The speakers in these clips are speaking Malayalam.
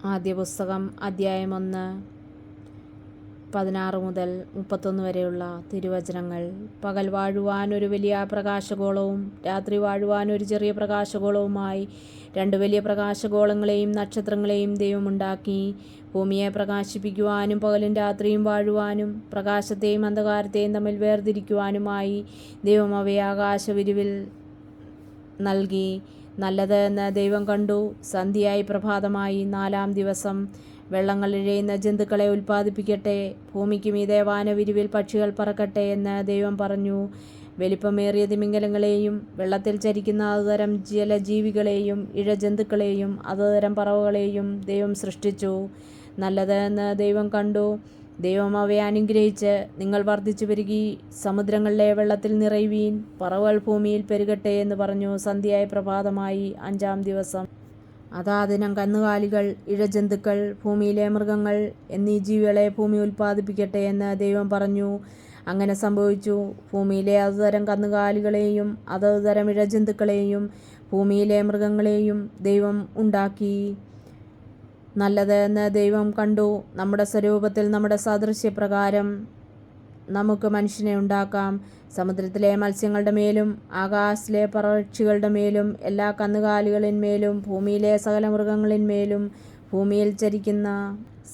ആദ്യ പുസ്തകം അധ്യായം 1 16 മുതൽ 31 വരെയുള്ള തിരുവചനങ്ങൾ. പകൽ വാഴുവാൻ ഒരു വലിയ പ്രകാശഗോളവും രാത്രി വാഴുവാൻ ഒരു ചെറിയ പ്രകാശഗോളവുമായി 2 വലിയ പ്രകാശഗോളങ്ങളെയും നക്ഷത്രങ്ങളെയും ദൈവമുണ്ടാക്കി. ഭൂമിയെ പ്രകാശിപ്പിക്കുവാനും പകലും രാത്രിയും വാഴുവാനും പ്രകാശത്തെയും അന്ധകാരത്തെയും തമ്മിൽ വേർതിരിക്കുവാനുമായി ദൈവം അവയെ ആകാശവിരിവിൽ നൽകി. നല്ലത് എന്ന് ദൈവം കണ്ടു. സന്ധ്യയായി പ്രഭാതമായി 4-ാം ദിവസം. വെള്ളങ്ങൾ ഇഴയുന്ന ജന്തുക്കളെ ഉൽപ്പാദിപ്പിക്കട്ടെ, ഭൂമിക്ക് മീതെ വാനവിരിവിൽ പക്ഷികൾ പറക്കട്ടെ എന്ന് ദൈവം പറഞ്ഞു. വലിപ്പമേറിയ തിമിംഗലങ്ങളെയും വെള്ളത്തിൽ ചരിക്കുന്ന അതുതരം ജലജീവികളെയും ഇഴജന്തുക്കളെയും അതുതരം പറവകളെയും ദൈവം സൃഷ്ടിച്ചു. നല്ലത് എന്ന് ദൈവം കണ്ടു. ദൈവം അവയെ അനുഗ്രഹിച്ച്, നിങ്ങൾ വർദ്ധിച്ചു പെരുകി സമുദ്രങ്ങളിലെ വെള്ളത്തിൽ നിറയുവീൻ, പറവകൾ ഭൂമിയിൽ പെരുകട്ടെ എന്ന് പറഞ്ഞു. സന്ധ്യയായി പ്രഭാതമായി 5-ാം ദിവസം. അതാ ദിനം കന്നുകാലികൾ, ഇഴജന്തുക്കൾ, ഭൂമിയിലെ മൃഗങ്ങൾ എന്നീ ജീവികളെ ഭൂമി ഉൽപ്പാദിപ്പിക്കട്ടെ എന്ന് ദൈവം പറഞ്ഞു. അങ്ങനെ സംഭവിച്ചു. ഭൂമിയിലെ അതുതരം കന്നുകാലികളെയും അതുതരം ഇഴജന്തുക്കളെയും ഭൂമിയിലെ മൃഗങ്ങളെയും ദൈവം ഉണ്ടാക്കി. നല്ലത് എന്ന് ദൈവം കണ്ടു. നമ്മുടെ സ്വരൂപത്തിൽ നമ്മുടെ സാദൃശ്യപ്രകാരം നമുക്ക് മനുഷ്യനെ ഉണ്ടാക്കാം. സമുദ്രത്തിലെ മത്സ്യങ്ങളുടെ മേലും ആകാശത്തിലെ പക്ഷികളുടെ മേലും എല്ലാ കന്നുകാലികളിന്മേലും ഭൂമിയിലെ സകല മൃഗങ്ങളിന്മേലും ഭൂമിയിൽ ചരിക്കുന്ന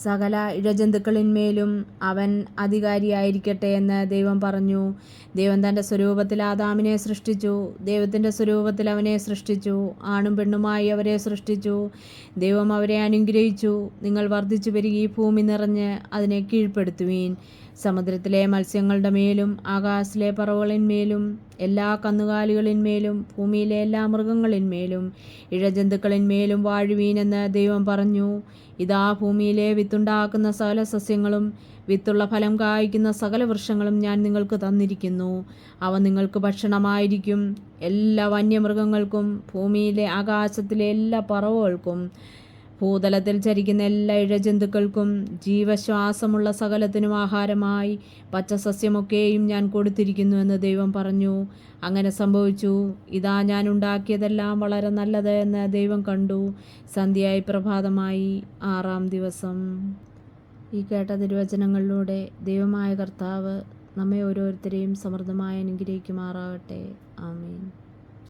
സകല ഇഴജന്തുക്കളിന്മേലും അവൻ അധികാരിയായിരിക്കട്ടെ എന്ന് ദൈവം പറഞ്ഞു. ദൈവം തൻ്റെ സ്വരൂപത്തിൽ ആദാമിനെ സൃഷ്ടിച്ചു. ദൈവത്തിൻ്റെ സ്വരൂപത്തിൽ അവനെ സൃഷ്ടിച്ചു, ആണും പെണ്ണുമായി അവരെ സൃഷ്ടിച്ചു. ദൈവം അവരെ അനുഗ്രഹിച്ചു. നിങ്ങൾ വർദ്ധിച്ചു പെരുകി ഭൂമി നിറഞ്ഞ് അതിനെ കീഴ്പ്പെടുത്തുവീൻ. സമുദ്രത്തിലെ മത്സ്യങ്ങളുടെ മേലും ആകാശത്തിലെ പറവകളിന്മേലും എല്ലാ കന്നുകാലികളിന്മേലും ഭൂമിയിലെ എല്ലാ മൃഗങ്ങളിന്മേലും ഇഴജന്തുക്കളിന്മേലും വാഴുവീനെന്ന് ദൈവം പറഞ്ഞു. ഇതാ ഭൂമിയിലെ വിത്തുണ്ടാക്കുന്ന സകല സസ്യങ്ങളും വിത്തുള്ള ഫലം കായ്ക്കുന്ന സകല വൃക്ഷങ്ങളും ഞാൻ നിങ്ങൾക്ക് തന്നിരിക്കുന്നു. അവ നിങ്ങൾക്ക് ഭക്ഷണമായിരിക്കും. എല്ലാ വന്യമൃഗങ്ങൾക്കും ഭൂമിയിലെ ആകാശത്തിലെ എല്ലാ പറവകൾക്കും ഭൂതലത്തിൽ ചരിക്കുന്ന എല്ലാ ഇഴജന്തുക്കൾക്കും ജീവശ്വാസമുള്ള സകലത്തിനും ആഹാരമായി പച്ചസസ്യമൊക്കെയും ഞാൻ കൊടുത്തിരിക്കുന്നു എന്ന് ദൈവം പറഞ്ഞു. അങ്ങനെ സംഭവിച്ചു. ഇതാ ഞാൻ ഉണ്ടാക്കിയതെല്ലാം വളരെ നല്ലത് എന്ന് ദൈവം കണ്ടു. സന്ധ്യയായി പ്രഭാതമായി 6-ാം ദിവസം. ഈ കേട്ട തിരുവചനങ്ങളിലൂടെ ദൈവമായ കർത്താവ് നമ്മെ ഓരോരുത്തരെയും സമൃദ്ധമായി അനുഗ്രഹിക്കുമാറാകട്ടെ. ആമേൻ.